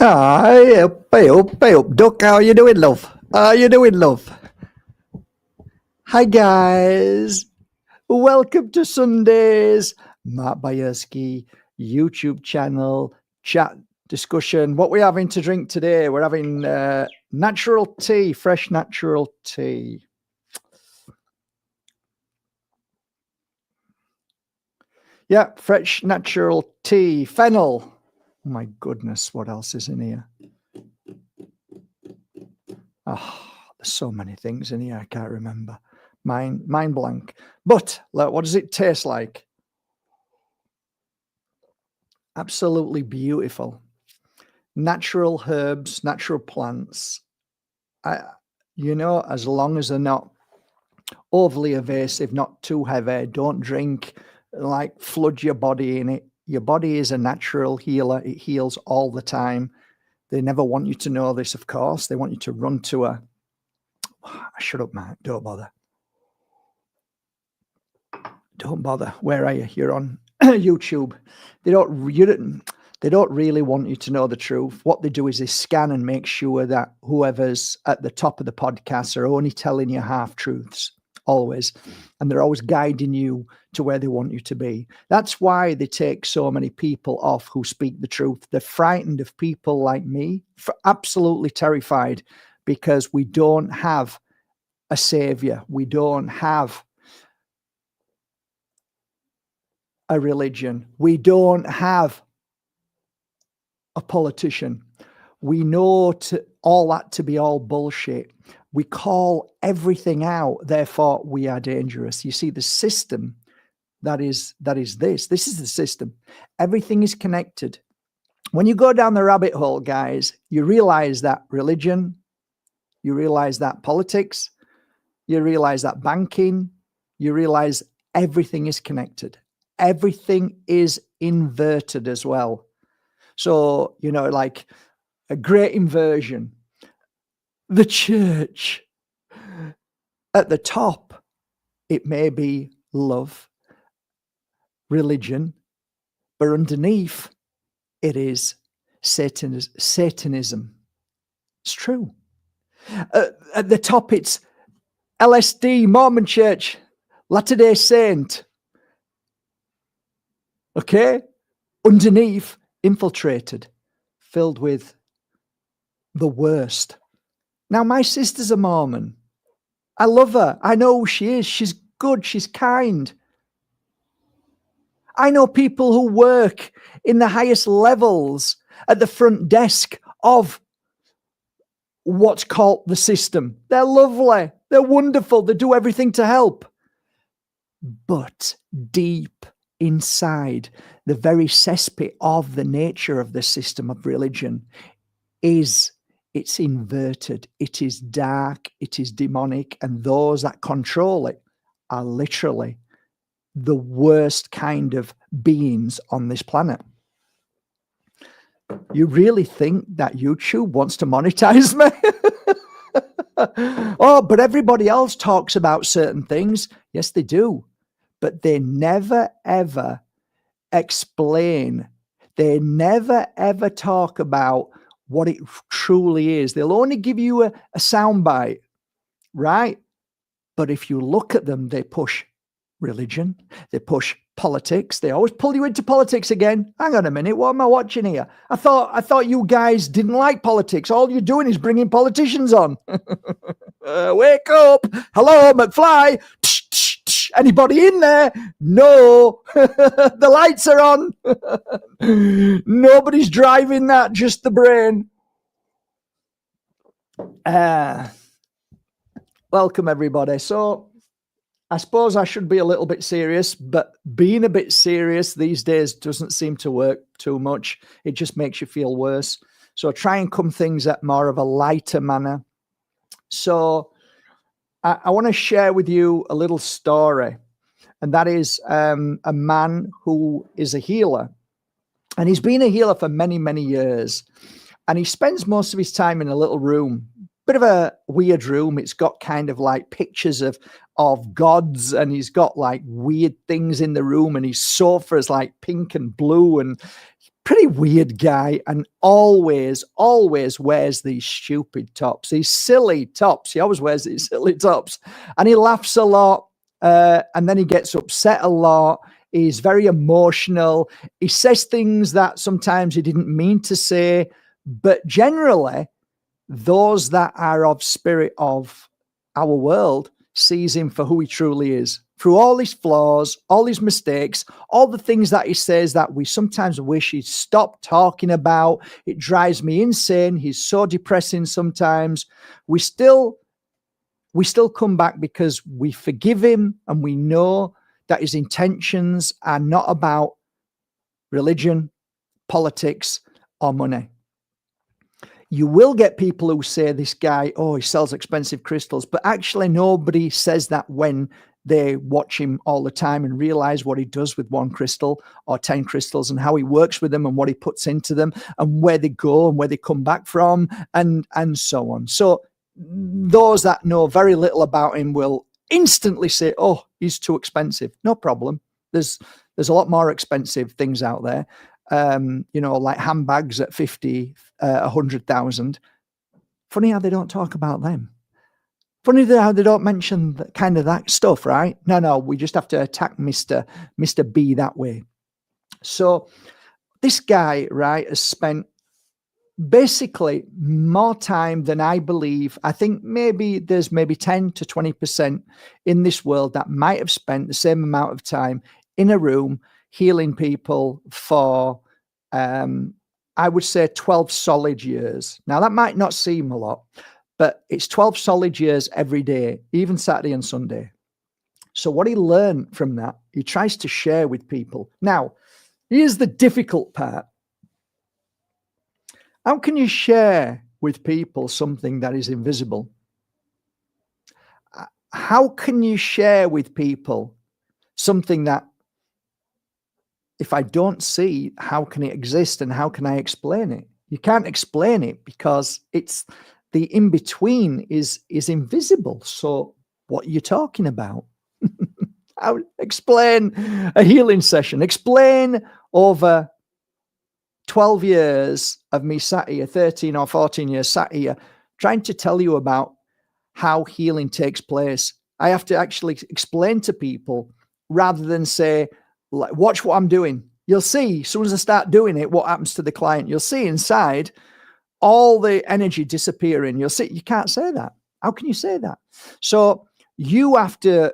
Hey up, hey up, hey up, Duck. How you doing, love? How you doing, love? Hi, guys. Welcome to Sunday's Matt Bayersky YouTube channel chat discussion. What we having to drink today? We're having natural tea, fresh natural tea. Yeah, fresh natural tea. Fennel. Oh my goodness, what else is in here? Oh, there's so many things in here I can't remember. Mind blank. But look, what does it taste like? Absolutely beautiful. Natural herbs, natural plants. As long as they're not overly evasive, not too heavy, don't drink, like flood your body in it. Your body is a natural healer. It heals all the time. They never want you to know this, of course. They want you to run to a... Shut up, Matt. Don't bother. Don't bother. Where are you? You're on YouTube. They don't really want you to know the truth. What they do is they scan and make sure that whoever's at the top of the podcast are only telling you half truths, always. And they're always guiding you to where they want you to be. That's why they take so many people off who speak the truth. They're frightened of people like me, absolutely terrified, because we don't have a savior. We don't have a religion. We don't have a politician. We know all that to be all bullshit. We call everything out, therefore we are dangerous. You see, the system that is this is the system. Everything is connected. When you go down the rabbit hole, guys, you realize that religion, you realize that politics, you realize that banking, you realize everything is connected. Everything is inverted as well. So, like a great inversion. The church, at the top, it may be love, religion, but underneath, it is Satanism. It's true. At the top, it's LSD, Mormon Church, Latter-day Saint. Okay? Underneath, infiltrated, filled with the worst. Now, my sister's a Mormon. I love her. I know who she is. She's good. She's kind. I know people who work in the highest levels at the front desk of what's called the system. They're lovely. They're wonderful. They do everything to help. But deep inside, the very cesspit of the nature of the system of religion it's inverted, it is dark, it is demonic, and those that control it are literally the worst kind of beings on this planet. You really think that YouTube wants to monetize me? Oh, but everybody else talks about certain things. Yes, they do. But they never, ever explain. They never, ever talk about what it truly is. They'll only give you a soundbite, right? But if you look at them, they push religion, they push politics. They always pull you into politics again. Hang on a minute, what am I watching here? I thought you guys didn't like politics. All you're doing is bringing politicians on. Wake up! Hello, McFly. Anybody in there? No. The lights are on. Nobody's driving that, just the brain. Welcome, everybody. So I suppose I should be a little bit serious, but being a bit serious these days doesn't seem to work too much. It just makes you feel worse. So try and come things at more of a lighter manner. So I want to share with you a little story, and that is a man who is a healer, and he's been a healer for many, many years, and he spends most of his time in a little room, bit of a weird room. It's got kind of like pictures of gods, and he's got like weird things in the room, and his sofa is like pink and blue, and pretty weird guy, and always wears these stupid tops, these silly tops. He always wears these silly tops, and he laughs a lot, and then he gets upset a lot. He's very emotional. He says things that sometimes he didn't mean to say, but generally, those that are of spirit of our world sees him for who he truly is. Through all his flaws, all his mistakes, all the things that he says that we sometimes wish he'd stop talking about. It drives me insane. He's so depressing sometimes. We still come back because we forgive him, and we know that his intentions are not about religion, politics, or money. You will get people who say this guy, oh, he sells expensive crystals, but actually nobody says that when they watch him all the time and realize what he does with one crystal or 10 crystals, and how he works with them, and what he puts into them, and where they go and where they come back from, and so on. So those that know very little about him will instantly say, oh, he's too expensive. No problem. There's a lot more expensive things out there. Like handbags at 50, 100,000. Funny how they don't talk about them. Funny how they don't mention that stuff, right? No, we just have to attack Mr. B that way. So this guy, right, has spent basically more time than I believe. I think there's 10 to 20% in this world that might have spent the same amount of time in a room healing people for, I would say, 12 solid years. Now, that might not seem a lot, but it's 12 solid years every day, even Saturday and Sunday. So what he learned from that, he tries to share with people. Now, here's the difficult part. How can you share with people something that is invisible? How can you share with people something that, if I don't see, how can it exist, and how can I explain it? You can't explain it because it's the in-between is invisible. So what are you talking about? How explain a healing session? Explain over 12 years of me sat here, 13 or 14 years sat here, trying to tell you about how healing takes place. I have to actually explain to people rather than say, watch what I'm doing. You'll see, as soon as I start doing it, what happens to the client. You'll see inside all the energy disappearing. You'll see, you can't say that. How can you say that? So you have to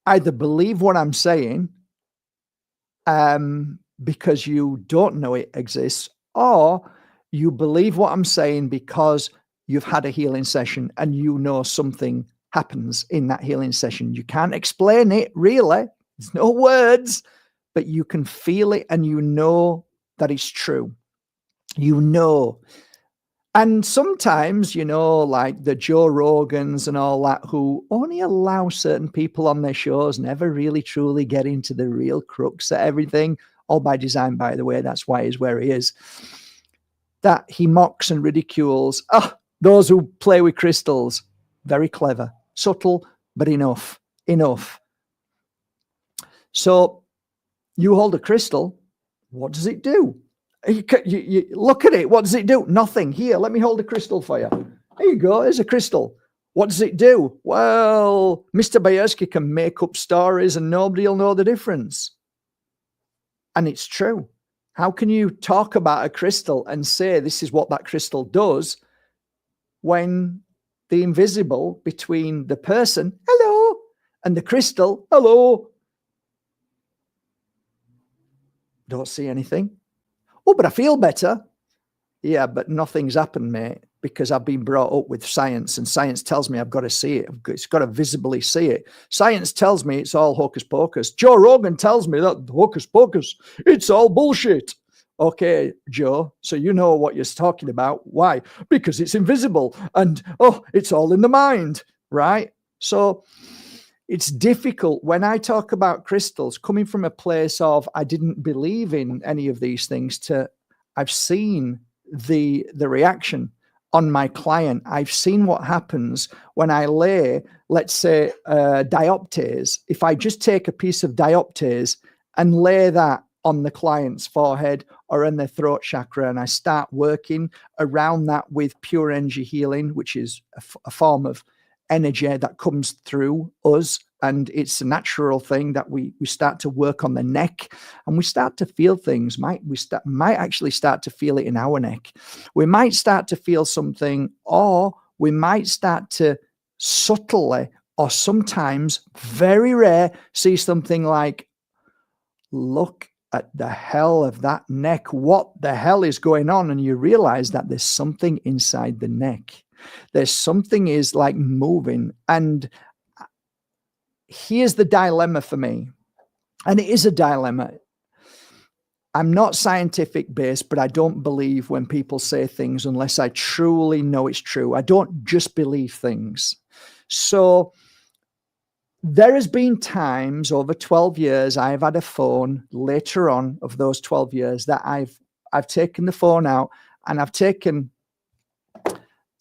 either believe what I'm saying, because you don't know it exists, or you believe what I'm saying because you've had a healing session and you know something happens in that healing session. You can't explain it, really. There's no words, but you can feel it, and you know that it's true. You know. And sometimes, like the Joe Rogans and all that, who only allow certain people on their shows, never really truly get into the real crux of everything, all by design, by the way. That's why he's where he is. That he mocks and ridicules. Those who play with crystals. Very clever. Subtle, but enough. So you hold a crystal. What does it do? You look at it. What does it do? Nothing. Here, let me hold a crystal for you. There you go. There's a crystal. What does it do? Well, Mr. Bayersky can make up stories and nobody will know the difference. And it's true. How can you talk about a crystal and say this is what that crystal does when the invisible between the person, hello, and the crystal, hello, don't see anything? Oh, but I feel better. Yeah, but nothing's happened, mate, because I've been brought up with science, and science tells me I've got to see it. It's got to visibly see it. Science tells me it's all hocus pocus. Joe Rogan tells me that hocus pocus, it's all bullshit. Okay, Joe, so you know what you're talking about. Why? Because it's invisible, and it's all in the mind, right? So it's difficult when I talk about crystals, coming from a place of I didn't believe in any of these things, to I've seen the reaction on my client. I've seen what happens when I lay, let's say, dioptase. If I just take a piece of dioptase and lay that on the client's forehead or in their throat chakra, and I start working around that with pure energy healing, which is a form of energy that comes through us, and it's a natural thing that we start to work on the neck, and we start to feel things. Might actually start to feel it in our neck. We might start to feel something, or we might start to subtly, or sometimes very rare, see something like, look at the hell of that neck. What the hell is going on? And you realize that there's something inside the neck. There's something is like moving. And here's the dilemma for me. And it is a dilemma. I'm not scientific based, but I don't believe when people say things unless I truly know it's true. I don't just believe things. So there has been times over 12 years I've had a phone later on of those 12 years that I've taken the phone out and I've taken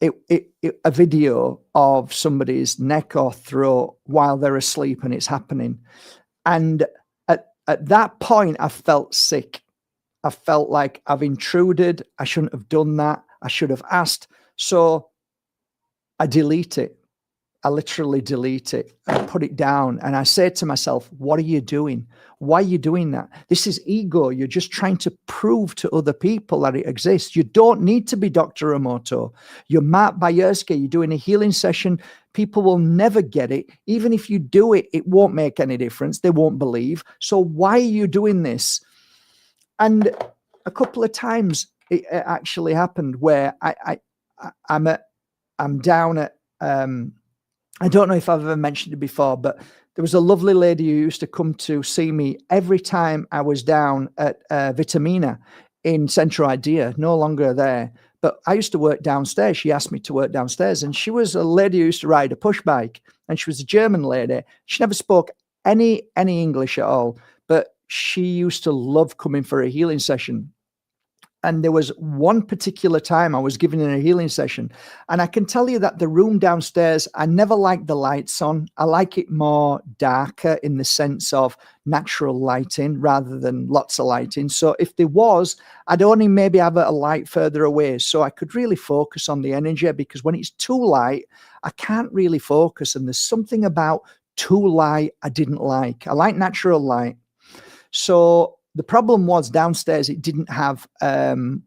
a video of somebody's neck or throat while they're asleep and it's happening. And at that point, I felt sick. I felt like I've intruded. I shouldn't have done that. I should have asked. So I delete it. I literally delete it. I put it down and I say to myself, what are you doing? Why are you doing that? This is ego. You're just trying to prove to other people that it exists. You don't need to be Dr. Emoto. You're Mark Bayerski. You're doing a healing session. People will never get it. Even if you do it, it won't make any difference. They won't believe. So why are you doing this? And a couple of times it actually happened where I'm down at, I don't know if I've ever mentioned it before, but there was a lovely lady who used to come to see me every time I was down at Vitamina in Centro Idea, no longer there. But I used to work downstairs. She asked me to work downstairs. And she was a lady who used to ride a push bike. And she was a German lady. She never spoke any English at all. But she used to love coming for a healing session. And there was one particular time I was giving a healing session. And I can tell you that the room downstairs, I never like the lights on. I like it more darker in the sense of natural lighting rather than lots of lighting. So if there was, I'd only maybe have a light further away so I could really focus on the energy, because when it's too light, I can't really focus. And there's something about too light I didn't like. I like natural light. So the problem was downstairs, it didn't have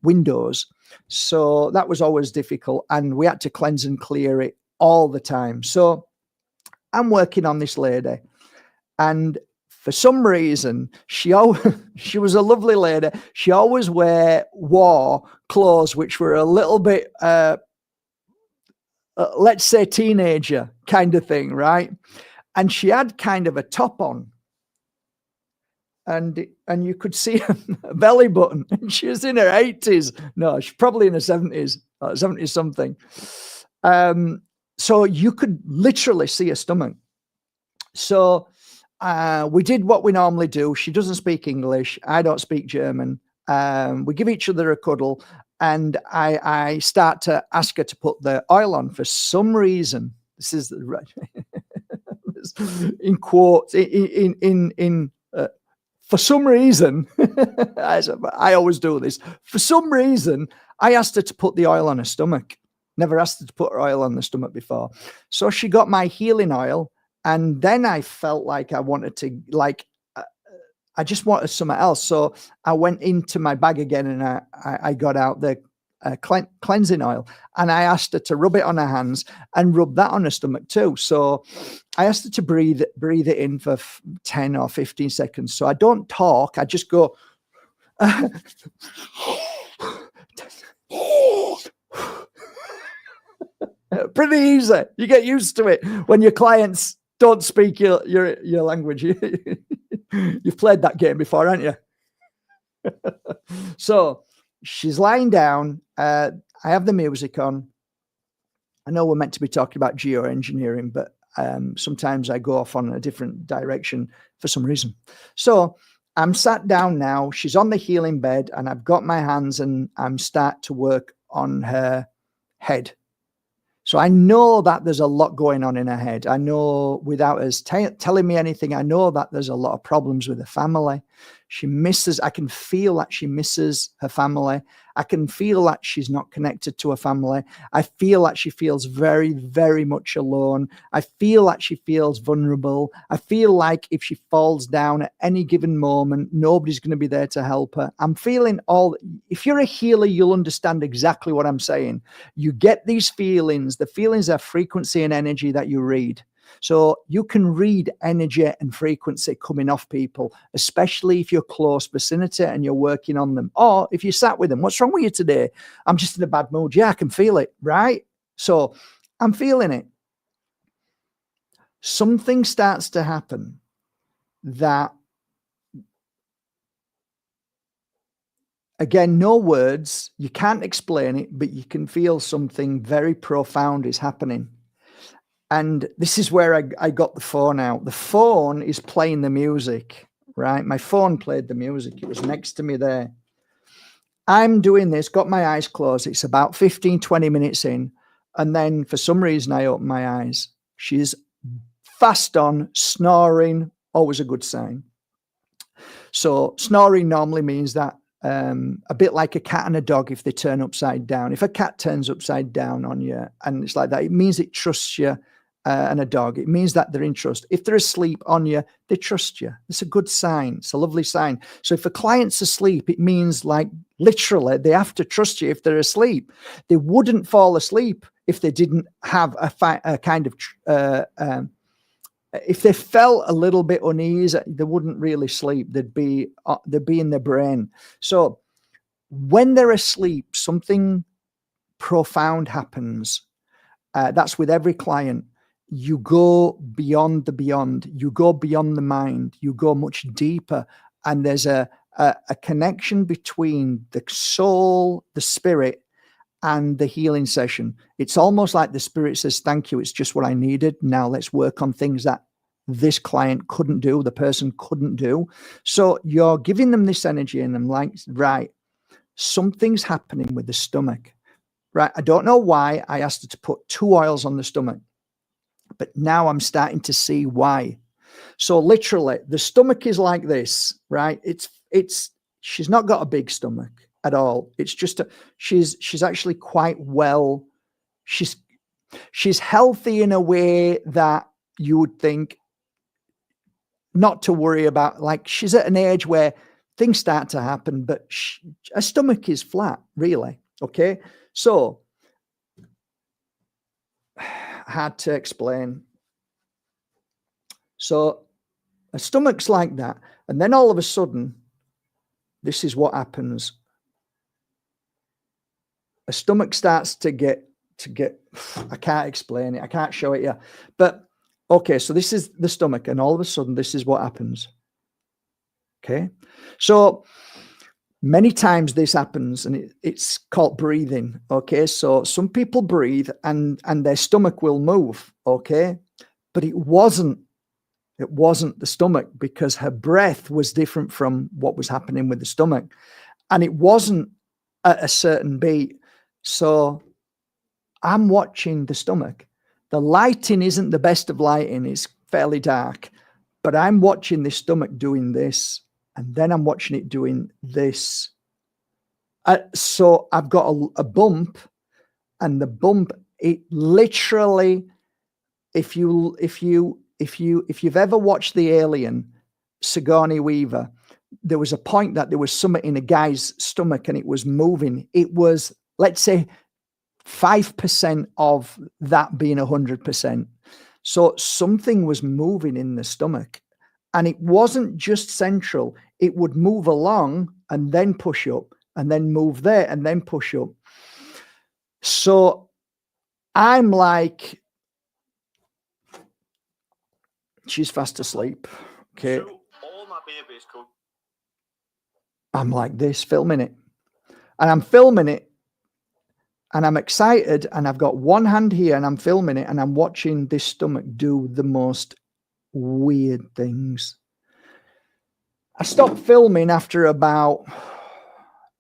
windows. So that was always difficult. And we had to cleanse and clear it all the time. So I'm working on this lady. And for some reason, she was a lovely lady. She always wore clothes which were a little bit, let's say, teenager kind of thing, right? And she had kind of a top on. And you could see a belly button. And she was in her 80s. No, she's probably in her 70s, 70 something. So you could literally see her stomach. So we did what we normally do. She doesn't speak English. I don't speak German. We give each other a cuddle. And I start to ask her to put the oil on for some reason. This is the in quotes, for some reason, I always do this. For some reason, I asked her to put the oil on her stomach. Never asked her to put her oil on the stomach before. So she got my healing oil. And then I felt like I wanted to, I just wanted something else. So I went into my bag again and I got out the cleansing oil. And I asked her to rub it on her hands and rub that on her stomach too. So I asked her to breathe it in for 10 or 15 seconds. So I don't talk. I just go. Pretty easy. You get used to it when your clients don't speak your language. You've played that game before, haven't you? So she's lying down. I have the music on. I know we're meant to be talking about geoengineering, but sometimes I go off on a different direction for some reason. So I'm sat down now. She's on the healing bed, and I've got my hands, and I'm start to work on her head. So I know that there's a lot going on in her head. I know without us telling me anything, I know that there's a lot of problems with the family. She misses, I can feel that she misses her family. I can feel that she's not connected to her family. I feel that she feels very, very much alone. I feel that she feels vulnerable. I feel like if she falls down at any given moment, nobody's going to be there to help her. I'm feeling all, if you're a healer, you'll understand exactly what I'm saying. You get these feelings. The feelings are frequency and energy that you read. So you can read energy and frequency coming off people, especially if you're close vicinity and you're working on them. Or if you sat with them, what's wrong with you today? I'm just in a bad mood. Yeah, I can feel it, right? So I'm feeling it. Something starts to happen that, again, no words, you can't explain it, but you can feel something very profound is happening. And this is where I got the phone out. The phone is playing the music, right? My phone played the music. It was next to me there. I'm doing this, got my eyes closed. It's about 15, 20 minutes in. And then for some reason, I open my eyes. She's fast on, snoring, always a good sign. So snoring normally means that a bit like a cat and a dog if they turn upside down. If a cat turns upside down on you and it's like that, it means it trusts you. And a dog, it means that they're in trust. If they're asleep on you, they trust you. It's a good sign. It's a lovely sign. So if a client's asleep, it means like literally they have to trust you if they're asleep. They wouldn't fall asleep if they didn't have a kind of, if they felt a little bit uneasy, they wouldn't really sleep. They'd be in their brain. So when they're asleep, something profound happens. That's with every client. You go beyond the beyond. You go beyond the mind. You go much deeper. And there's a connection between the soul, the spirit, and the healing session. It's almost like the spirit says, thank you. It's just what I needed. Now let's work on things that this client couldn't do, the person couldn't do. So you're giving them this energy and I'm like, right, something's happening with the stomach. Right. I don't know why I asked her to put 2 oils on the stomach, but now I'm starting to see why. So literally the stomach is like this, right? She's not got a big stomach at all. It's just she's actually quite well. She's healthy in a way that you would think not to worry about. Like she's at an age where things start to happen, but her stomach is flat, really. Okay. So hard to explain. So a stomach's like that. And then all of a sudden, this is what happens. A stomach starts to get, I can't explain it. I can't show it yet. But okay, so this is the stomach. And all of a sudden, this is what happens. Okay. So many times this happens and it's called breathing. Okay. So some people breathe and their stomach will move. Okay. But it wasn't the stomach because her breath was different from what was happening with the stomach. And it wasn't at a certain beat. So I'm watching the stomach. The lighting isn't the best of lighting. It's fairly dark, but I'm watching the stomach doing this. And then I'm watching it doing this. So I've got a bump, and the bump, it literally, if you've ever watched The Alien, Sigourney Weaver, there was a point that there was something in a guy's stomach and it was moving. It was, let's say, 5% of that being 100%. So something was moving in the stomach. And it wasn't just central. It would move along and then push up and then move there and then push up. So I'm like, she's fast asleep. Okay. So all my babies go. I'm like this, filming it. And I'm filming it. And I'm excited. And I've got one hand here and I'm filming it. And I'm watching this stomach do the most weird things. I stopped filming after about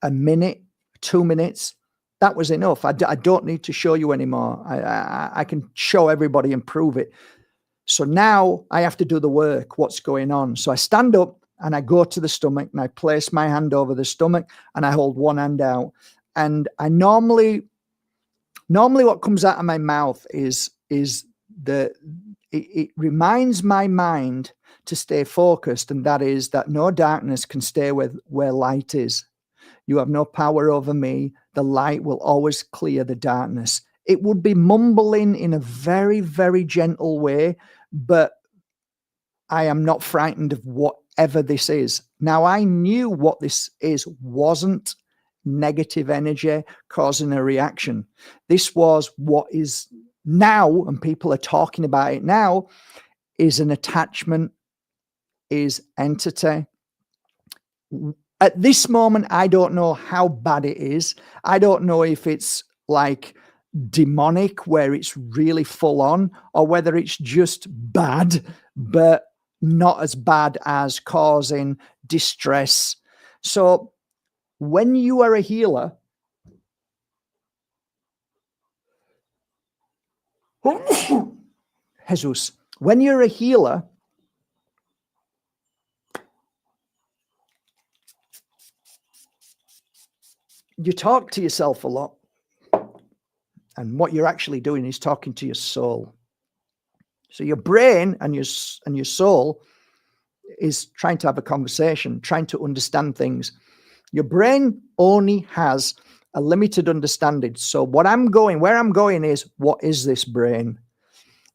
a minute, 2 minutes. That was enough. I don't need to show you anymore. I can show everybody and prove it. So now I have to do the work. What's going on? So I stand up and I go to the stomach and I place my hand over the stomach and I hold one hand out. And I normally what comes out of my mouth is it reminds my mind to stay focused, and that is that no darkness can stay where light is. You have no power over me. The light will always clear the darkness. It would be mumbling in a very, very gentle way, but I am not frightened of whatever this is. Now, I knew what this is wasn't negative energy causing a reaction. This was what is now, and people are talking about it now, is an attachment, is entity. At this moment, I don't know how bad it is. I don't know if it's like demonic, where it's really full on, or whether it's just bad, but not as bad as causing distress. So when you are a healer, Jesus, when you're a healer, you talk to yourself a lot. And what you're actually doing is talking to your soul. So your brain and your soul is trying to have a conversation, trying to understand things. Your brain only has a limited understanding. So where I'm going is, what is this brain?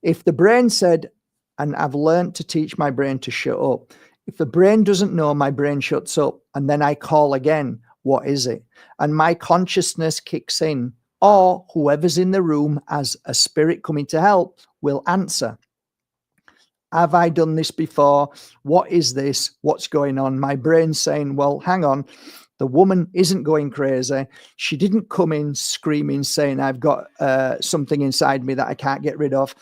If the brain said, and I've learned to teach my brain to shut up. If the brain doesn't know, my brain shuts up, and then I call again, what is it? And my consciousness kicks in, or whoever's in the room as a spirit coming to help will answer. Have I done this before? What is this? What's going on? My brain's saying, well, hang on. The woman isn't going crazy. She didn't come in screaming, saying, I've got something inside me that I can't get rid of.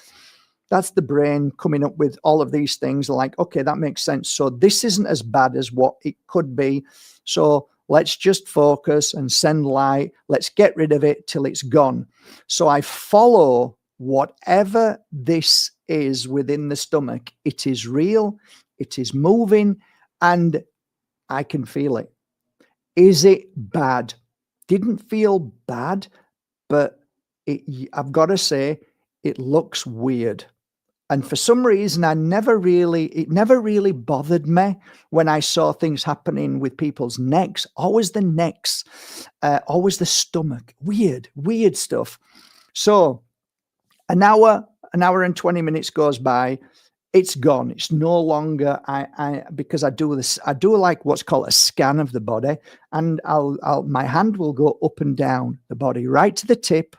That's the brain coming up with all of these things like, okay, that makes sense. So this isn't as bad as what it could be. So let's just focus and send light. Let's get rid of it till it's gone. So I follow whatever this is within the stomach. It is real. It is moving, and I can feel it. Is it bad? Didn't feel bad, but I've got to say, it looks weird. And for some reason, it never really bothered me when I saw things happening with people's necks. Always the necks, always the stomach. Weird stuff. So an hour and 20 minutes goes by. It's gone. It's no longer, because I do like what's called a scan of the body, and my hand will go up and down the body, right to the tip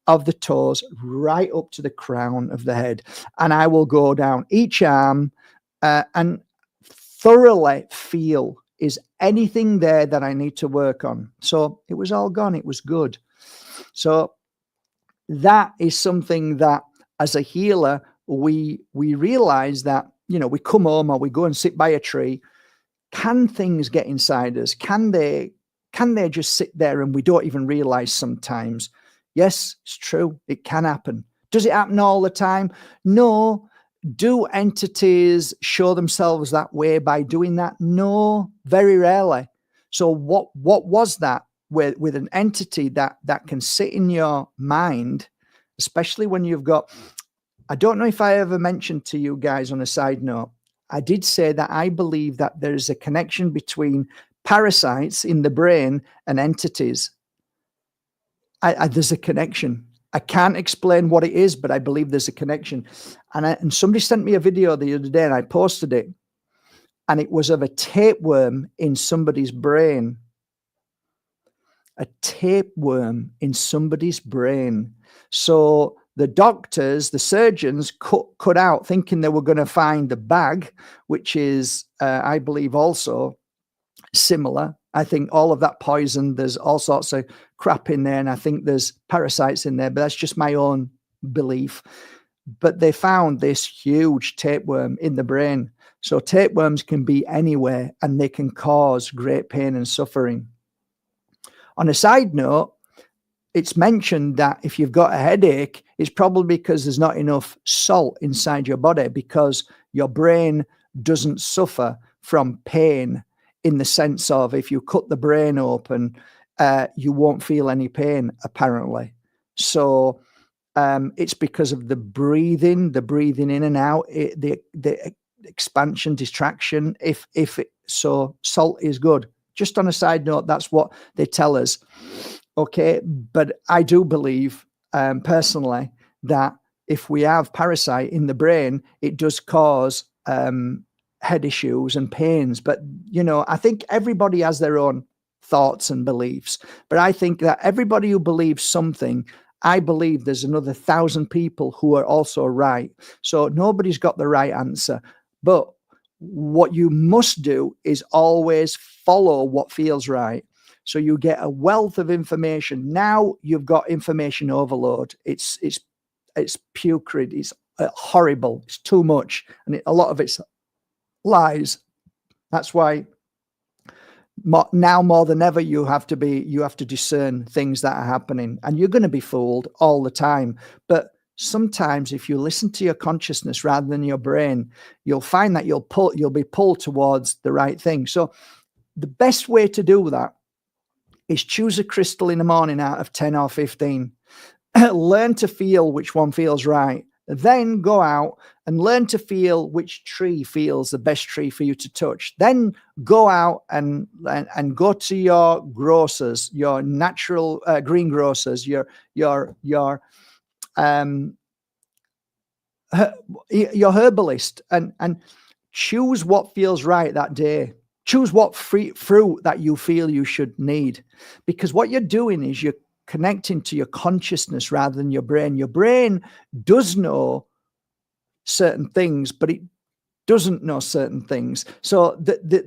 of the toes, right up to the crown of the head. And I will go down each arm and thoroughly feel, is anything there that I need to work on? So it was all gone. It was good. So that is something that as a healer, we realize that, we come home or we go and sit by a tree. Can things get inside us? Can they just sit there and we don't even realize sometimes? Yes, it's true. It can happen. Does it happen all the time? No. Do entities show themselves that way by doing that? No, very rarely. So what was that with an entity that can sit in your mind, especially when you've got, I don't know if I ever mentioned to you guys on a side note, I did say that I believe that there is a connection between parasites in the brain and entities. There's a connection. I can't explain what it is, but I believe there's a connection. And somebody sent me a video the other day and I posted it. And it was of a tapeworm in somebody's brain. A tapeworm in somebody's brain. So the doctors, the surgeons cut out thinking they were going to find the bag, which is, I believe, also similar. I think all of that poison, there's all sorts of crap in there, and I think there's parasites in there, but that's just my own belief. But they found this huge tapeworm in the brain. So tapeworms can be anywhere, and they can cause great pain and suffering. On a side note, it's mentioned that if you've got a headache, it's probably because there's not enough salt inside your body, because your brain doesn't suffer from pain, in the sense of if you cut the brain open, you won't feel any pain, apparently. So it's because of the breathing in and out, the expansion, distraction. So salt is good. Just on a side note, that's what they tell us. Okay, but I do believe personally that if we have parasite in the brain, it does cause head issues and pains. But I think everybody has their own thoughts and beliefs. But I think that everybody who believes something, I believe there's another 1,000 people who are also right. So nobody's got the right answer. But what you must do is always follow what feels right. So you get a wealth of information. Now you've got information overload. It's putrid. It's horrible. It's too much, and a lot of it's lies. That's why now more than ever you have to discern things that are happening, and you're going to be fooled all the time. But sometimes if you listen to your consciousness rather than your brain, you'll find that you'll be pulled towards the right thing. So the best way to do that is choose a crystal in the morning out of 10 or 15. Learn to feel which one feels right. Then go out and learn to feel which tree feels the best tree for you to touch. Then go out and go to your grocers, your natural greengrocers, your herbalist, and choose what feels right that day. Choose what fruit that you feel you should need, because what you're doing is you're connecting to your consciousness rather than your brain. Your brain does know certain things, but it doesn't know certain things. So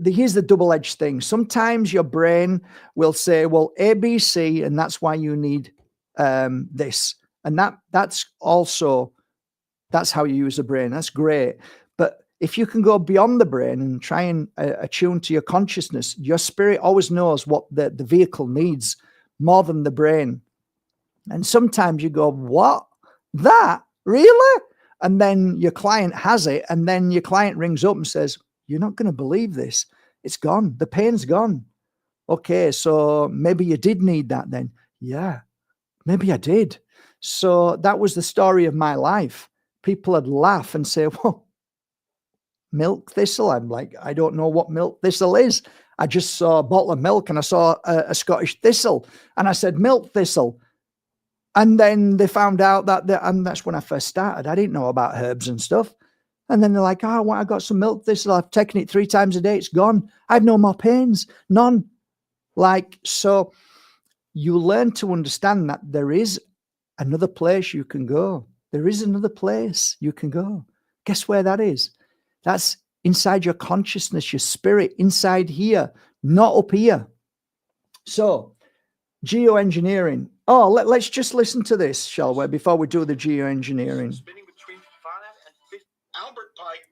here's the double-edged thing. Sometimes your brain will say, well, A, B, C, and that's why you need this. And that's how you use the brain. That's great. But if you can go beyond the brain and try and attune to your consciousness, your spirit always knows what the vehicle needs more than the brain. And sometimes you go, what? That? Really? And then your client has it, and then your client rings up and says, you're not going to believe this. It's gone. The pain's gone. Okay, so maybe you did need that then. Yeah, maybe I did. So that was the story of my life. People would laugh and say, well, milk thistle. I'm like, I don't know what milk thistle is. I just saw a bottle of milk and I saw a Scottish thistle, and I said, milk thistle. And then they found out and that's when I first started. I didn't know about herbs and stuff. And then they're like, oh, I got some milk thistle. I've taken it 3 times a day. It's gone. I have no more pains. None. So you learn to understand that there is another place you can go. There is another place you can go. Guess where that is? That's inside your consciousness, your spirit, inside here, not up here. So geoengineering. Oh, let's just listen to this, shall we, before we do the geoengineering. Spinning between Farnham and Albert Pike.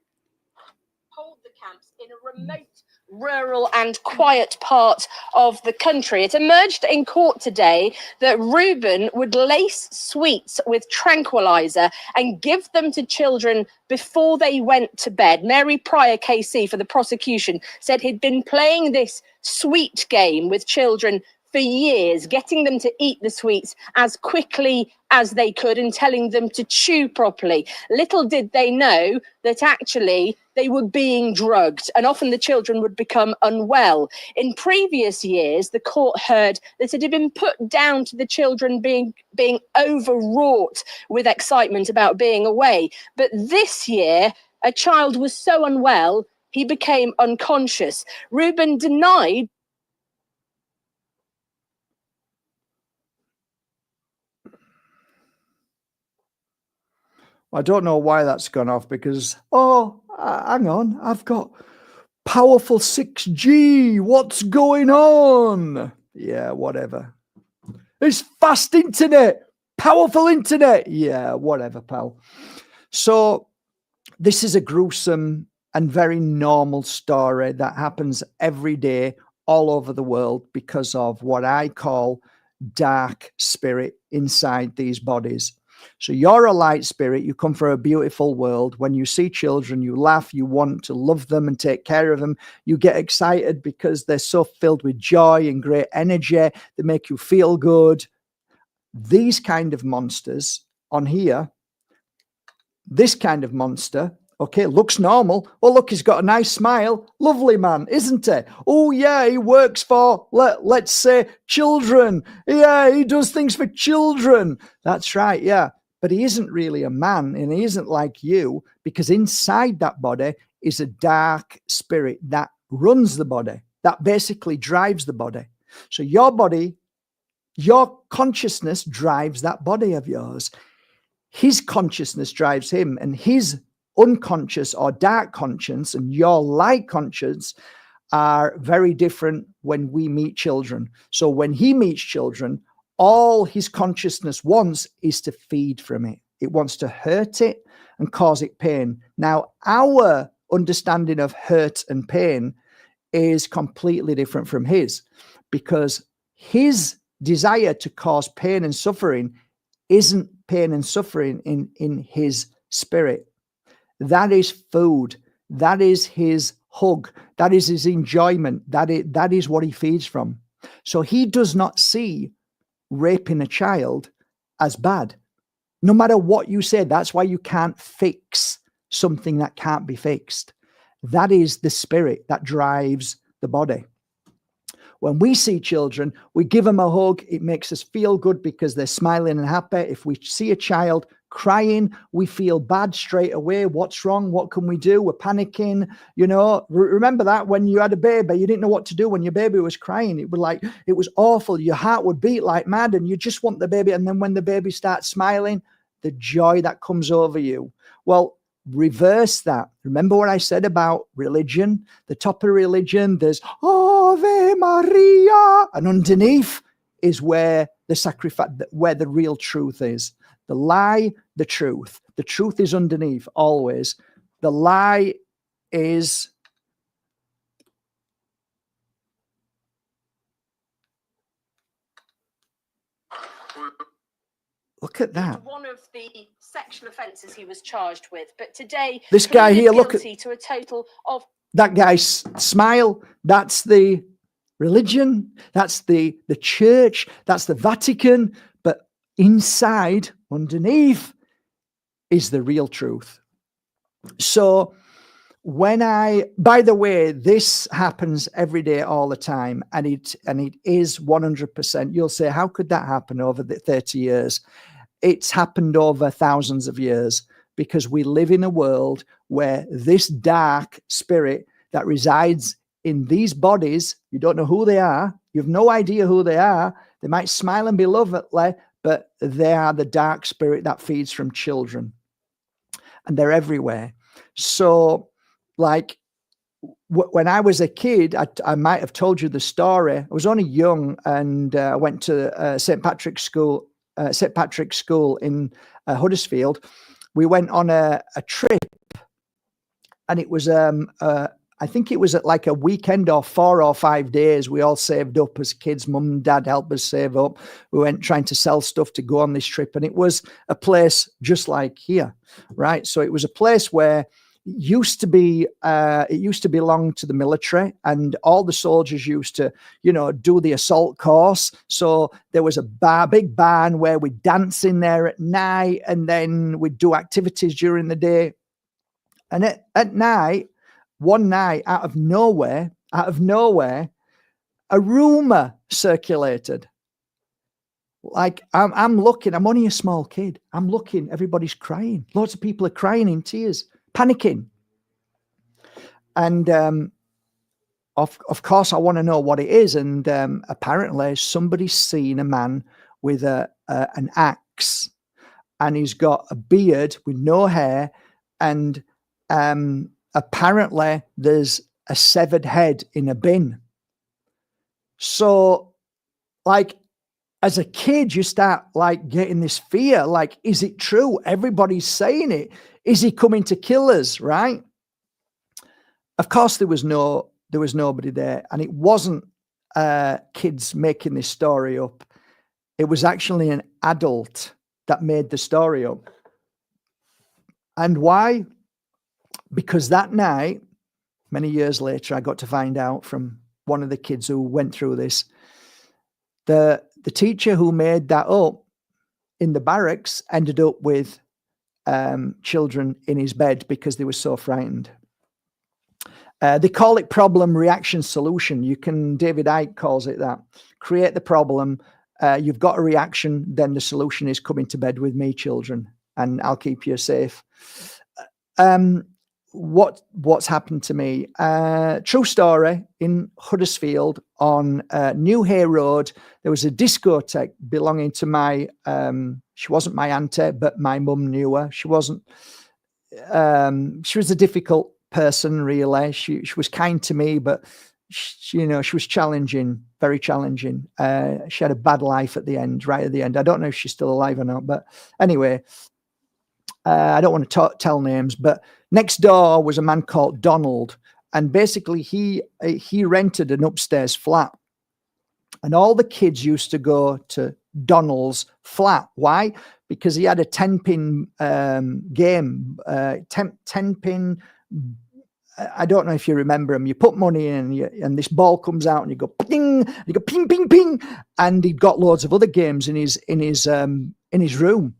Hold the camps in a remote, rural and quiet part of the country. It emerged in court today that Reuben would lace sweets with tranquilizer and give them to children before they went to bed. Mary Pryor, KC, for the prosecution, said he'd been playing this sweet game with children for years, getting them to eat the sweets as quickly as they could and telling them to chew properly. Little did they know that actually they were being drugged, and often the children would become unwell. In previous years, the court heard that it had been put down to the children being overwrought with excitement about being away. But this year, a child was so unwell, he became unconscious. Reuben denied. I don't know why that's gone off, because, hang on, I've got powerful 6G. What's going on? Yeah, whatever. It's fast internet, powerful internet. Yeah, whatever, pal. So this is a gruesome and very normal story that happens every day all over the world because of what I call dark spirit inside these bodies. So you're a light spirit. You come from a beautiful world. When you see children, you laugh, you want to love them and take care of them. You get excited because they're so filled with joy and great energy. They make you feel good. These kind of monsters on here, this kind of monster, okay, looks normal. Oh, look, he's got a nice smile. Lovely man, isn't he? Oh, yeah, he works for, let's say, children. Yeah, he does things for children. That's right, yeah. But he isn't really a man, and he isn't like you, because inside that body is a dark spirit that runs the body, that basically drives the body. So your body, your consciousness drives that body of yours. His consciousness drives him, and his unconscious or dark conscience and your light conscience are very different when we meet children. So when he meets children, all his consciousness wants is to feed from it. It wants to hurt it and cause it pain. Now, our understanding of hurt and pain is completely different from his, because his desire to cause pain and suffering isn't pain and suffering in his spirit. That is food. That is his hug. That is his enjoyment. That is what he feeds from. So he does not see raping a child as bad. No matter what you say, that's why you can't fix something that can't be fixed. That is the spirit that drives the body. When we see children, we give them a hug. It makes us feel good because they're smiling and happy. If we see a child crying, we feel bad straight away. What's wrong? What can we do? We're panicking. You know, remember that when you had a baby, you didn't know what to do when your baby was crying. It was awful. Your heart would beat like mad and you just want the baby. And then when the baby starts smiling, the joy that comes over you. Well, reverse that. Remember what I said about religion? The top of religion, there's Ave Maria, and underneath is where the sacrifice, where the real truth is. The lie, the truth. The truth is underneath always. The lie is look at that. One of the sexual offences he was charged with, but today this guy here, look at to a total of that guy's smile. That's the religion. That's the church. That's the Vatican. But inside, underneath, is the real truth. So by the way, this happens every day, all the time, and it is 100%. You'll say, how could that happen over the 30 years? It's happened over thousands of years, because we live in a world where this dark spirit that resides in these bodies, you don't know who they are, you have no idea who they are, they might smile and be lovely, but they are the dark spirit that feeds from children, and they're everywhere. So like when I was a kid, I might have told you the story. I was only young, and I went to St. Patrick's School in Huddersfield. We went on a trip, and it was I think it was at like a weekend or 4 or 5 days. We all saved up as kids. Mum and dad helped us save up. We went trying to sell stuff to go on this trip, and it was a place just like here, right? So it was a place where it used to belong to the military, and all the soldiers used to, do the assault course. So there was a big barn where we'd dance in there at night, and then we'd do activities during the day. And at night, one night, out of nowhere, a rumor circulated. Like I'm looking, I'm only a small kid. I'm looking, everybody's crying. Lots of people are crying in tears, panicking. And of course, I want to know what it is. And apparently, somebody's seen a man with an axe, and he's got a beard with no hair, and apparently there's a severed head in a bin. So, like, as a kid, you start like getting this fear, like, is it true? Everybody's saying it. Is he coming to kill us, right? Of course, there was nobody there, and it wasn't kids making this story up. It was actually an adult that made the story up. And why? Because that night, many years later, I got to find out from one of the kids who went through this, the teacher who made that up in the barracks ended up with children in his bed because they were so frightened. They call it problem, reaction, solution. David Icke calls it that. Create the problem. You've got a reaction, then the solution is come into bed with me, children, and I'll keep you safe. What's happened to me? True story. In Huddersfield on New Hay Road, there was a discotheque belonging to my, she wasn't my auntie, but my mum knew her. She wasn't, she was a difficult person, really. She was kind to me, but she was challenging, very challenging. She had a bad life at the end, right at the end. I don't know if she's still alive or not, but anyway, I don't want to tell names, but next door was a man called Donald, and basically he rented an upstairs flat, and all the kids used to go to Donald's flat. Why? Because he had a 10-pin game, 10-pin. I don't know if you remember him. You put money in, and this ball comes out, and you go ping, and you go ping, ping, ping, and he'd got loads of other games in his room.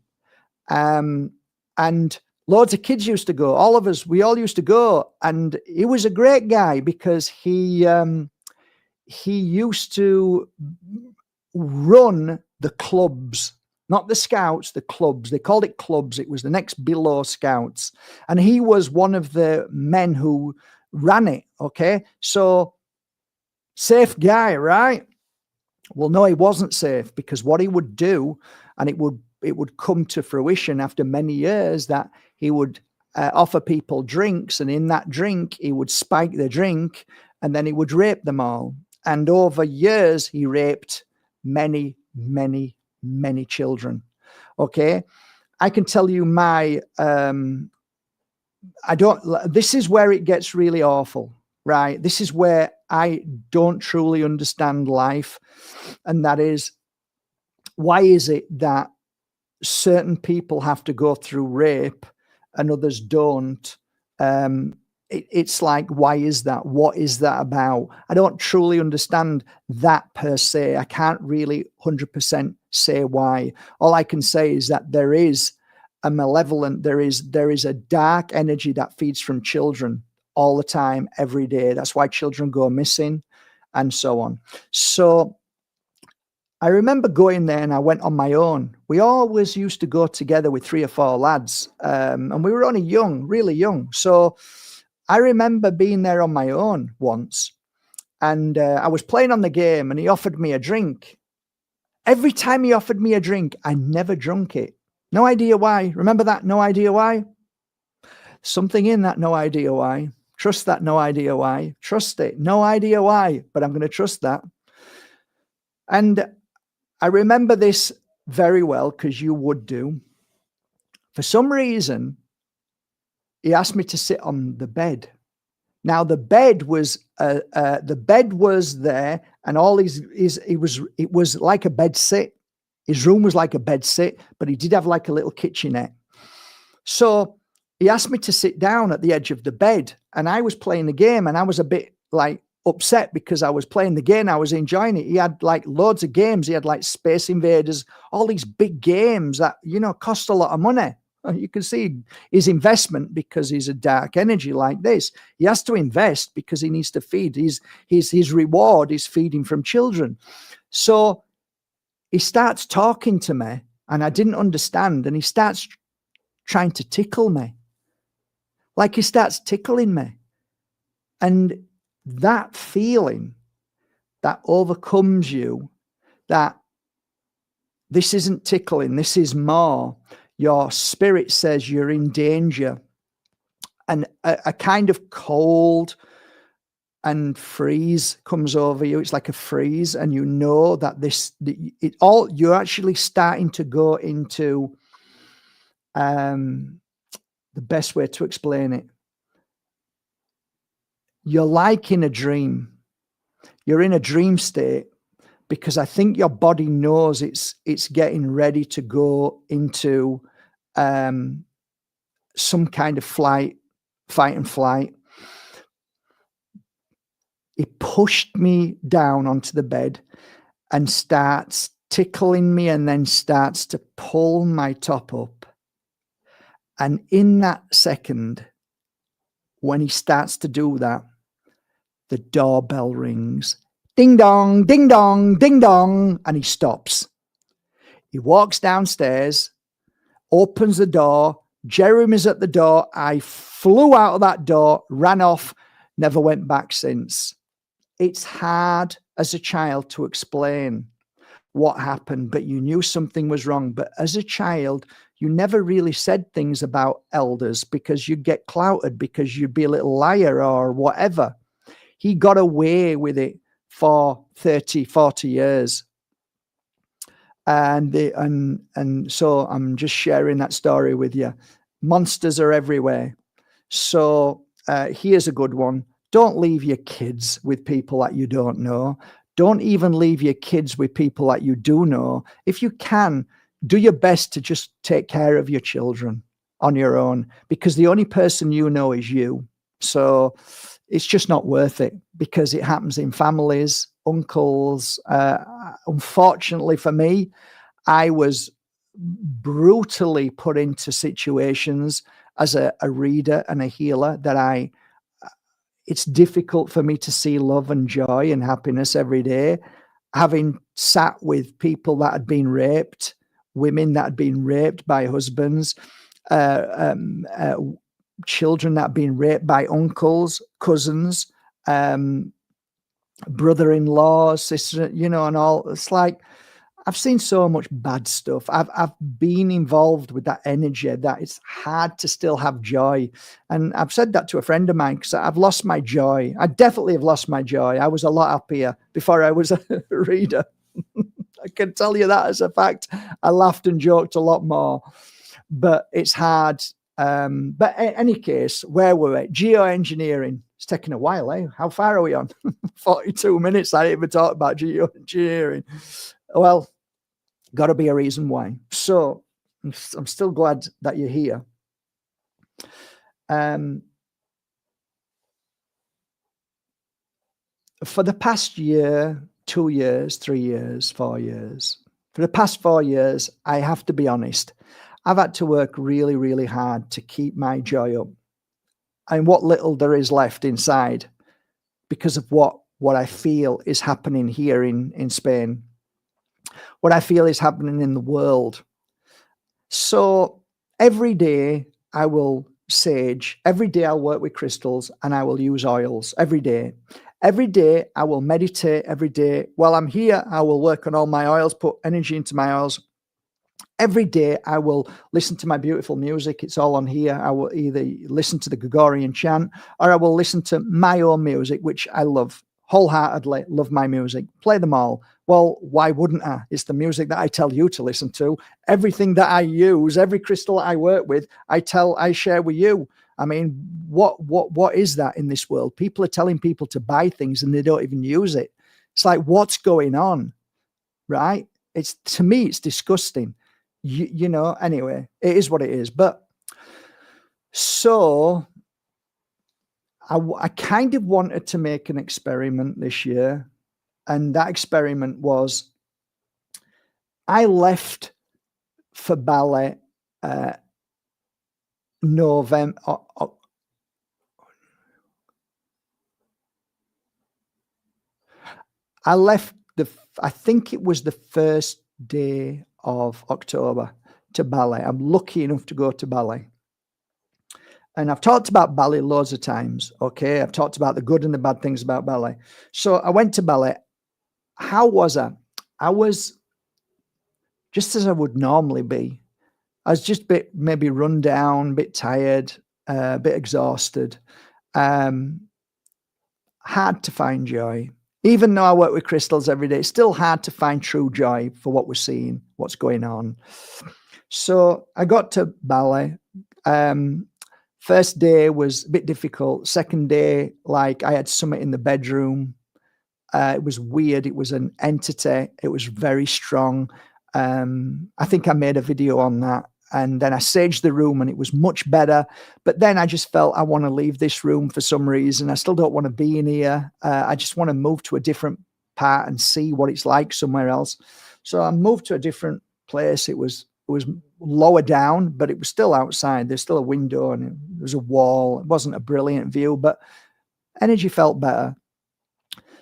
And loads of kids used to go. All of us, we all used to go. And he was a great guy because he used to run the clubs, not the scouts, the clubs. They called it clubs. It was the next below scouts. And he was one of the men who ran it. Okay. So safe guy, right? Well, no, he wasn't safe, because what he would do, and it would come to fruition after many years, that he would offer people drinks, and in that drink, he would spike the drink, and then he would rape them all. And over years, he raped many, many, many children. Okay. I can tell you this is where it gets really awful, right? This is where I don't truly understand life. And that is, why is it that certain people have to go through rape and others don't? It's like, why is that? What is that about? I don't truly understand that per se. I can't really 100% say why. All I can say is that there is a malevolent, there is a dark energy that feeds from children all the time, every day. That's why children go missing and so on. So I remember going there, and I went on my own. We always used to go together with 3 or 4 lads, and we were only young, really young. So I remember being there on my own once, and I was playing on the game, and he offered me a drink. Every time he offered me a drink, I never drunk it. No idea why. Remember that? No idea why. Something in that, no idea why. Trust that, no idea why. Trust it, no idea why, but I'm going to trust that. And I remember this very well, because you would do. For some reason, he asked me to sit on the bed. Now the bed was there, and all it was like a bed sit. His room was like a bed sit, but he did have like a little kitchenette. So he asked me to sit down at the edge of the bed, and I was playing the game, and I was a bit like upset because I was playing the game. I was enjoying it. He had like loads of games. He had like Space Invaders, all these big games that, cost a lot of money. You can see his investment, because he's a dark energy like this. He has to invest because he needs to feed. His reward is feeding from children. So he starts talking to me, and I didn't understand. And he starts trying to tickle me. Like, he starts tickling me. And that feeling that overcomes you, that this isn't tickling, this is more. Your spirit says you're in danger, and a kind of cold and freeze comes over you. It's like a freeze, and you know that you're actually starting to go into the best way to explain it. You're like in a dream. You're in a dream state, because I think your body knows it's getting ready to go into some kind of fight and flight. He pushed me down onto the bed and starts tickling me and then starts to pull my top up. And in that second, when he starts to do that, the doorbell rings. Ding dong, ding dong, ding dong. And he stops. He walks downstairs, opens the door. Jeremy's at the door. I flew out of that door, ran off, never went back since. It's hard as a child to explain what happened, but you knew something was wrong. But as a child, you never really said things about elders because you'd get clouted, because you'd be a little liar or whatever. He got away with it for 30, 40 years. And so I'm just sharing that story with you. Monsters are everywhere. So here's a good one. Don't leave your kids with people that you don't know. Don't even leave your kids with people that you do know. If you can, do your best to just take care of your children on your own, because the only person you know is you. So it's just not worth it, because it happens in families, uncles. Unfortunately for me, I was brutally put into situations as a reader and a healer that it's difficult for me to see love and joy and happiness every day. Having sat with people that had been raped, women that had been raped by husbands, children that had been raped by uncles, cousins, brother-in-law, sister, and all. It's like, I've seen so much bad stuff. I've been involved with that energy that it's hard to still have joy. And I've said that to a friend of mine, because I've lost my joy. I definitely have lost my joy. I was a lot happier before I was a reader. I can tell you that as a fact. I laughed and joked a lot more, but it's hard. But in any case, where were we? Geo-engineering. It's taken a while, eh? How far are we on? 42 minutes. I didn't even talk about geo-engineering. Well, got to be a reason why. So I'm still glad that you're here. For the past year, 2 years, 3 years, 4 years, for the past 4 years, I have to be honest, I've had to work really, really hard to keep my joy up and what little there is left inside, because of what I feel is happening here in Spain, what I feel is happening in the world. So every day I will sage, every day I'll work with crystals, and I will use oils every day. Every day I will meditate. Every day while I'm here, I will work on all my oils, put energy into my oils. Every day I will listen to my beautiful music. It's all on here. I will either listen to the Gregorian chant, or I will listen to my own music, which I love wholeheartedly. Love my music. Play them all. Well, why wouldn't I? It's the music that I tell you to listen to. Everything that I use, every crystal I work with, I share with you. I mean, what is that in this world? People are telling people to buy things and they don't even use it. It's like, what's going on? Right? To me, it's disgusting. Anyway, it is what it is. But so I kind of wanted to make an experiment this year. And that experiment was, I left for Bali November. I left I think it was the first day of October to Bali. I'm lucky enough to go to Bali. And I've talked about Bali loads of times. Okay. I've talked about the good and the bad things about Bali. So I went to Bali. How was I? I was just as I would normally be. I was just maybe run down, a bit tired, a bit exhausted. Hard to find joy. Even though I work with crystals every day, it's still hard to find true joy for what we're seeing, what's going on. So I got to Bali. First day was a bit difficult. Second day, like I had something in the bedroom. It was weird. It was an entity. It was very strong. I think I made a video on that. And then I saged the room and it was much better. But then I just felt I want to leave this room for some reason. I still don't want to be in here. I just want to move to a different part and see what it's like somewhere else. So I moved to a different place. It was lower down, but it was still outside. There's still a window and there was a wall. It wasn't a brilliant view, but energy felt better.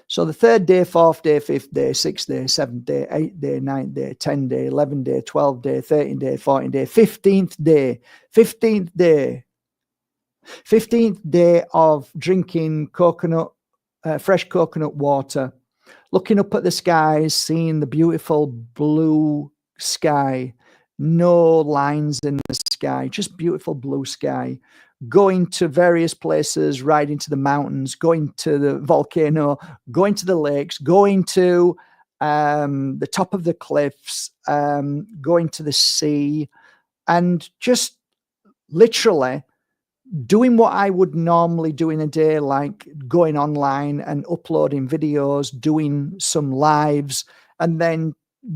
So the 3rd day, 4th day, 5th day, 6th day, 7th day, 8th day, 9th day, 10th day, 11th day, 12th day, 13th day, 14th day, 15th day, 15th day, 15th day of drinking fresh coconut water, looking up at the skies, seeing the beautiful blue sky, no lines in the sky, just beautiful blue sky. Going to various places, riding to the mountains, going to the volcano, going to the lakes, going to the top of the cliffs, going to the sea, and just literally doing what I would normally do in a day, like going online and uploading videos, doing some lives, and then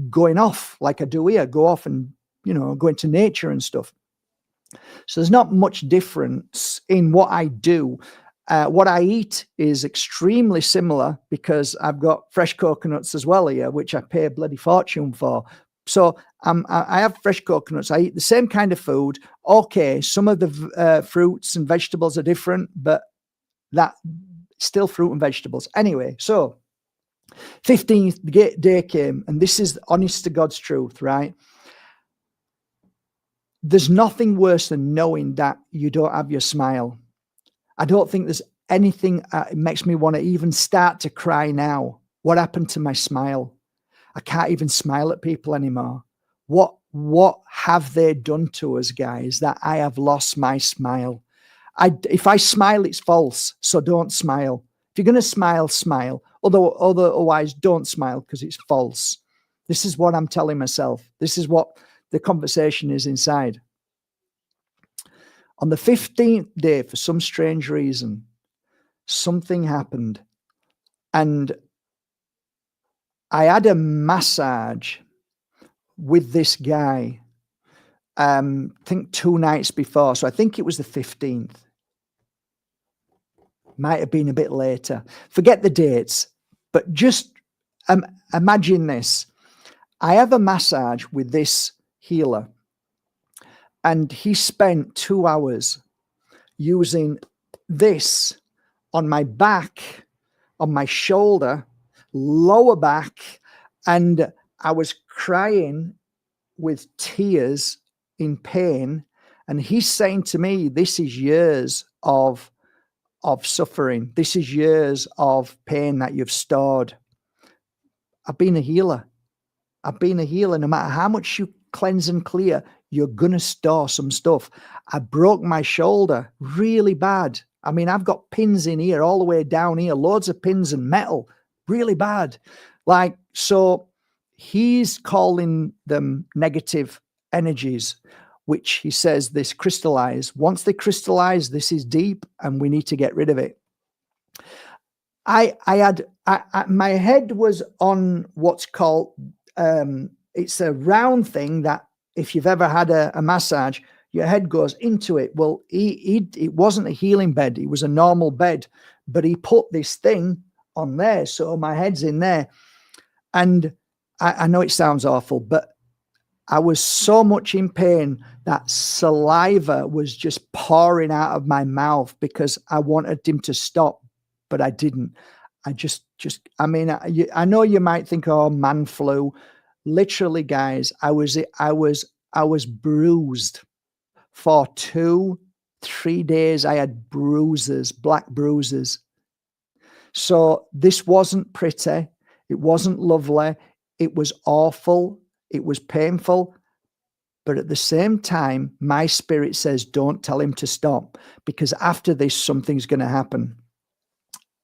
going off like I do here, go off and, go into nature and stuff. So there's not much difference in what I do. What I eat is extremely similar because I've got fresh coconuts as well here, which I pay a bloody fortune for. So I have fresh coconuts. I eat the same kind of food. Okay, some of the fruits and vegetables are different, but that still fruit and vegetables. Anyway, so 15th day came, and this is honest to God's truth, right? There's nothing worse than knowing that you don't have your smile. I don't think there's anything it makes me want to even start to cry now. What happened to my smile? I can't even smile at people anymore. What have they done to us, guys, that I have lost my smile? If I smile, it's false, so don't smile. If you're going to smile, smile. Otherwise, don't smile because it's false. This is what I'm telling myself. This is what the conversation is inside. On the 15th day, for some strange reason, something happened. And I had a massage with this guy, I think 2 nights before. So I think it was the 15th. Might have been a bit later. Forget the dates. But just imagine this. I have a massage with this healer. And he spent 2 hours using this on my back, on my shoulder, lower back, and I was crying with tears in pain. And he's saying to me, this is years of suffering. This is years of pain that you've stored. I've been a healer. I've been a healer. No matter how much you cleanse and clear, you're going to store some stuff. I broke my shoulder really bad. I mean, I've got pins in here, all the way down here, loads of pins and metal, really bad. So he's calling them negative energies, which he says this crystallize. Once they crystallize, this is deep and we need to get rid of it. My head was on what's called, it's a round thing that if you've ever had a massage, your head goes into it. Well, it wasn't a healing bed. It was a normal bed, but he put this thing on there. So my head's in there. And I know it sounds awful, but I was so much in pain that saliva was just pouring out of my mouth because I wanted him to stop, but I didn't. I know you might think, oh, man flu. Literally, guys, I was bruised for 2-3 days. I had bruises, black bruises. So this wasn't pretty. It wasn't lovely. It was awful. It was painful. But at the same time, my spirit says, don't tell him to stop, because after this, something's going to happen.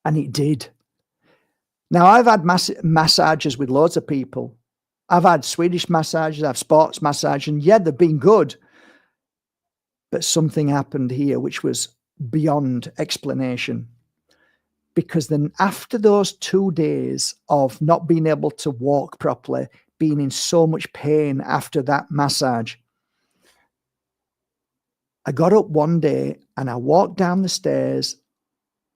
And it did. Now, I've had massages with loads of people. I've had Swedish massages, I've sports massage, and yeah, they've been good. But something happened here which was beyond explanation. because then after those 2 days of not being able to walk properly, being in so much pain after that massage, I got up one day and I walked down the stairs,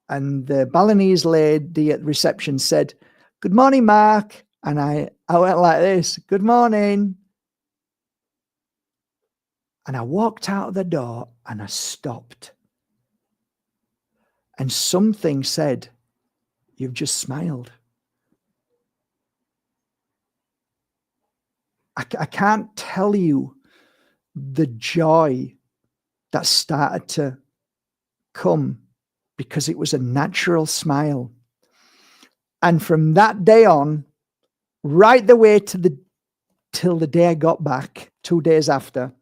and the Balinese lady at reception said, "Good morning, Mark." And I went like this, "Good morning." And I walked out of the door and I stopped. And something said, "You've just smiled." I can't tell you the joy that started to come, because it was a natural smile. And from that day on, right the way till the day I got back, 2 days after,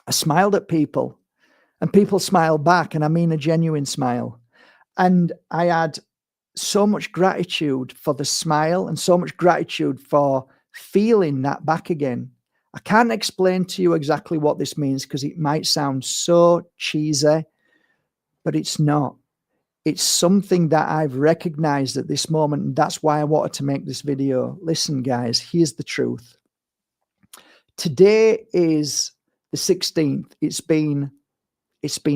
I smiled at people and people smiled back, and I mean a genuine smile. And I had so much gratitude for the smile and so much gratitude for feeling that back again. I can't explain to you exactly what this means because it might sound so cheesy, but it's not. It's something that I've recognized at this moment, and that's why I wanted to make this video. Listen, guys, here's the truth. Today is the 16th. It's been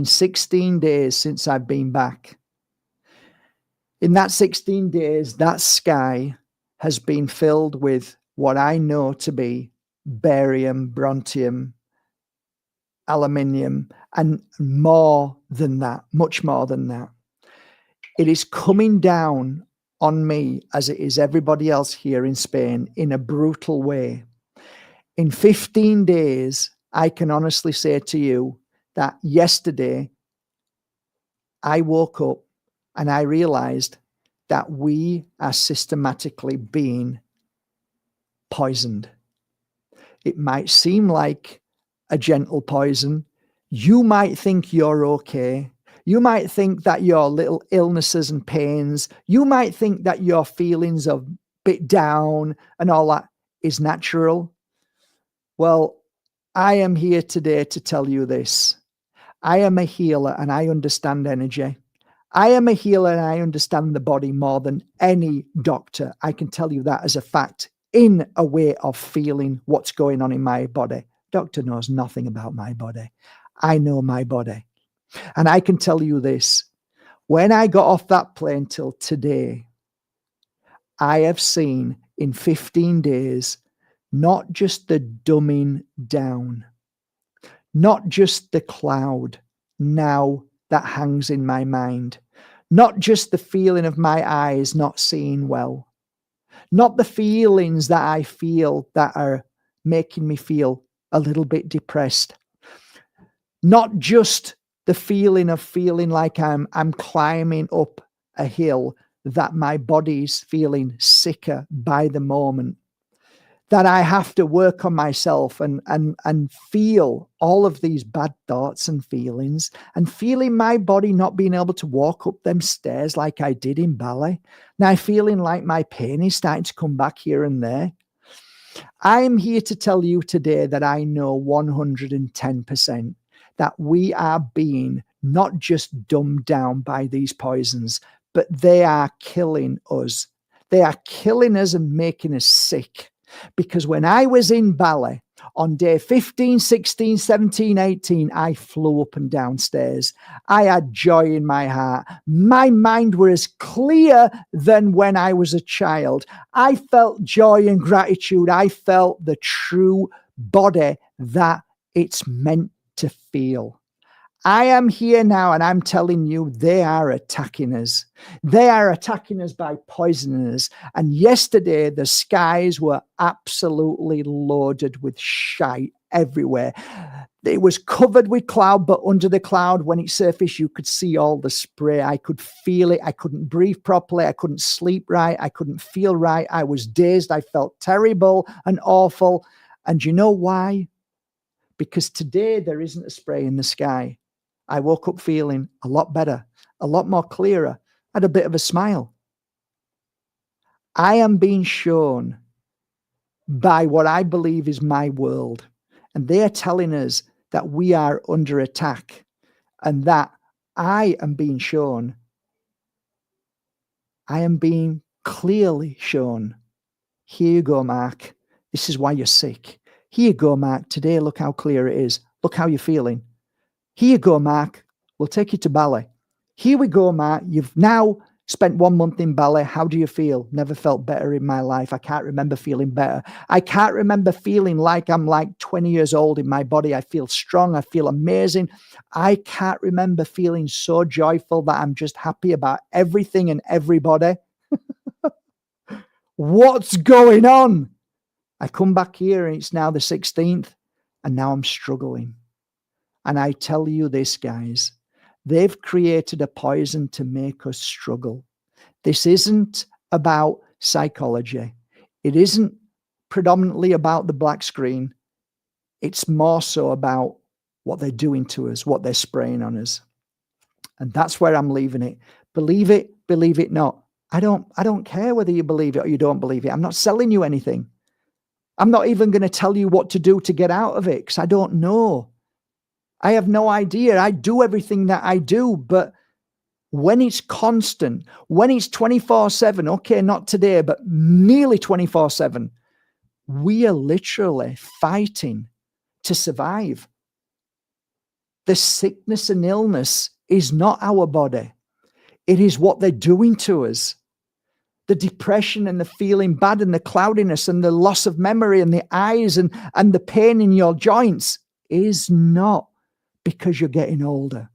16 days since I've been back. In that 16 days, that sky has been filled with what I know to be barium, brontium, aluminium, and more than that, much more than that. It is coming down on me, as it is everybody else here in Spain, in a brutal way. In 15 days, I can honestly say to you that yesterday I woke up and I realized that we are systematically being poisoned. It might seem like a gentle poison. You might think you're okay. You might think that your little illnesses and pains, you might think that your feelings of bit down and all that is natural. Well, I am here today to tell you this. I am a healer and I understand energy. I am a healer and I understand the body more than any doctor. I can tell you that as a fact, in a way of feeling what's going on in my body. Doctor knows nothing about my body. I know my body. And I can tell you this, when I got off that plane till today, I have seen in 15 days, not just the dumbing down, not just the cloud now that hangs in my mind, not just the feeling of my eyes not seeing well, not the feelings that I feel that are making me feel a little bit depressed, not just the feeling of feeling like I'm climbing up a hill, that my body's feeling sicker by the moment, that I have to work on myself and feel all of these bad thoughts and feelings, and feeling my body not being able to walk up them stairs like I did in ballet. Now feeling like my pain is starting to come back here and there. I'm here to tell you today that I know 110% that we are being not just dumbed down by these poisons, but they are killing us. They are killing us and making us sick. Because when I was in ballet on day 15, 16, 17, 18, I flew up and downstairs. I had joy in my heart. My mind was clear than when I was a child. I felt joy and gratitude. I felt the true body that it's meant to feel. I am here now and I'm telling you, they are attacking us. They are attacking us by poisoning us. And yesterday, the skies were absolutely loaded with shite everywhere. It was covered with cloud, but under the cloud, when it surfaced, you could see all the spray. I could feel it. I couldn't breathe properly. I couldn't sleep right. I couldn't feel right. I was dazed. I felt terrible and awful. And you know why? Because today there isn't a spray in the sky. I woke up feeling a lot better, a lot more clearer, had a bit of a smile. I am being shown by what I believe is my world, and they are telling us that we are under attack, and that I am being shown I am being clearly shown. Here you go, Mark. This is why you're sick. Here you go, Mark. Today, look how clear it is. Look how you're feeling. Here you go, Mark. We'll take you to Bali. Here we go, Mark. You've now spent 1 month in Bali. How do you feel? Never felt better in my life. I can't remember feeling better. I can't remember feeling like I'm like 20 years old in my body. I feel strong. I feel amazing. I can't remember feeling so joyful that I'm just happy about everything and everybody. What's going on? I come back here and it's now the 16th and now I'm struggling. And I tell you this, guys, they've created a poison to make us struggle. This isn't about psychology. It isn't predominantly about the black screen. It's more so about what they're doing to us, what they're spraying on us. And that's where I'm leaving it. Believe it not. I don't care whether you believe it or you don't believe it. I'm not selling you anything. I'm not even going to tell you what to do to get out of it because I don't know. I have no idea. I do everything that I do, but when it's constant, when it's 24/7, okay, not today, but nearly 24/7, we are literally fighting to survive. The sickness and illness is not our body. It is what they're doing to us. The depression and the feeling bad and the cloudiness and the loss of memory and the eyes and the pain in your joints is not because you're getting older.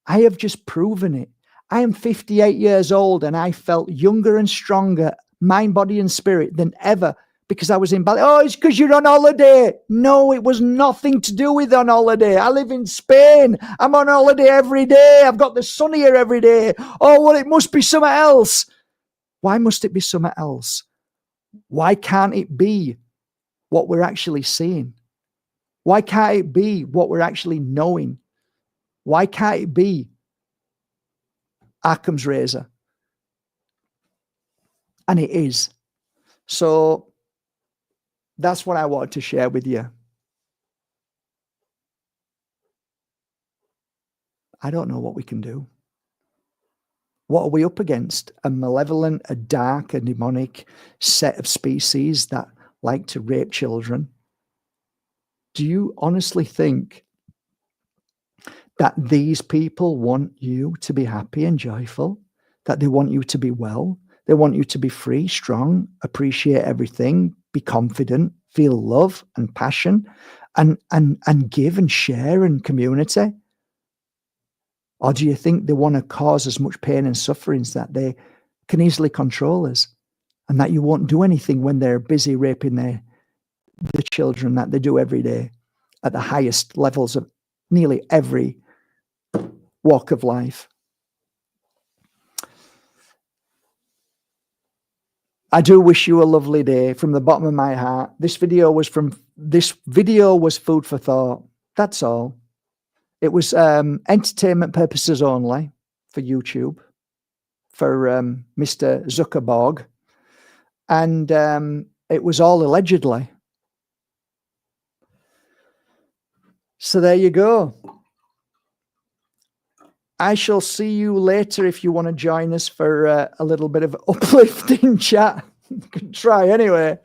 I have just proven it. I am 58 years old and I felt younger and stronger, mind, body, and spirit than ever because I was in Bali. Oh, it's because you're on holiday. No, it was nothing to do with on holiday. I live in Spain. I'm on holiday every day. I've got the sun here every day. Oh, well, it must be something else. Why must it be something else? Why can't it be what we're actually seeing? Why can't it be what we're actually knowing? Why can't it be Occam's razor? And it is. So that's what I wanted to share with you. I don't know what we can do. What are we up against? A malevolent, a dark, a demonic set of species that like to rape children? Do you honestly think that these people want you to be happy and joyful? That they want you to be well? They want you to be free, strong, appreciate everything, be confident, feel love and passion, and give and share and community? Or do you think they want to cause as much pain and sufferings that they can easily control us and that you won't do anything when they're busy raping the children that they do every day at the highest levels of nearly every walk of life? I do wish you a lovely day from the bottom of my heart. This video was food for thought. That's all. It was entertainment purposes only for YouTube, for Mr. Zuckerberg. And it was all allegedly. So there you go. I shall see you later if you want to join us for a little bit of uplifting chat. You can try anyway.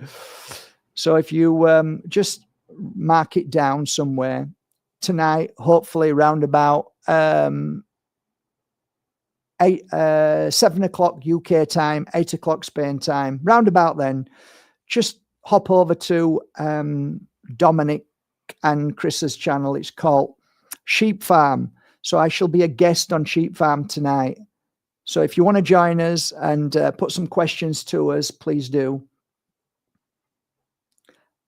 So if you just mark it down somewhere tonight, hopefully round about 7 o'clock UK time, 8 o'clock Spain time, round about then, just hop over to Dominic and Chris's channel. It's called Sheep Farm. So I shall be a guest on Sheep Farm tonight. So if you want to join us and put some questions to us, please do.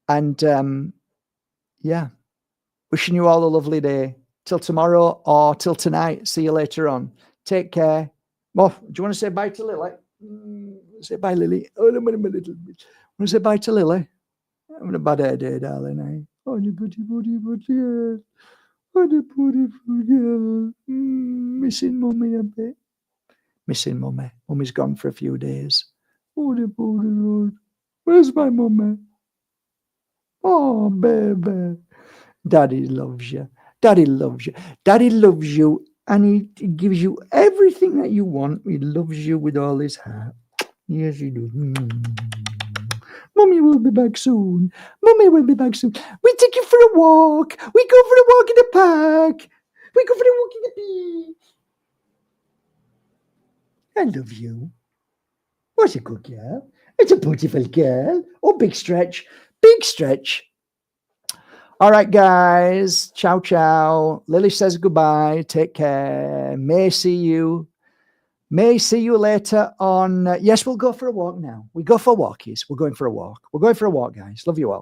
And yeah, wishing you all a lovely day. Till tomorrow or till tonight. See you later on. Take care. Oh, do you want to say bye to Lily? Say bye, Lily. Oh, no, a little bit. Want to say bye to Lily? I'm having a bad hair day, darling. Eh? Oh, you pretty girl. Oh, the beautiful girl. Missing Mummy a bit. Missing Mummy. Mummy's gone for a few days. Oh, the poor Lord. Where's my Mummy? Oh, baby. Daddy loves you. Daddy loves you. Daddy loves you. And he gives you everything that you want. He loves you with all his heart. Yes, he does. Mummy will be back soon. Mummy will be back soon. We take you for a walk. We go for a walk in the park. We go for a walk in the beach. I love you. What's a good girl? It's a beautiful girl. Oh, big stretch. Big stretch. All right, guys. Ciao, ciao. Lily says goodbye. Take care. May see you later on. Yes, we'll go for a walk now. We go for walkies. We're going for a walk. We're going for a walk, guys. Love you all.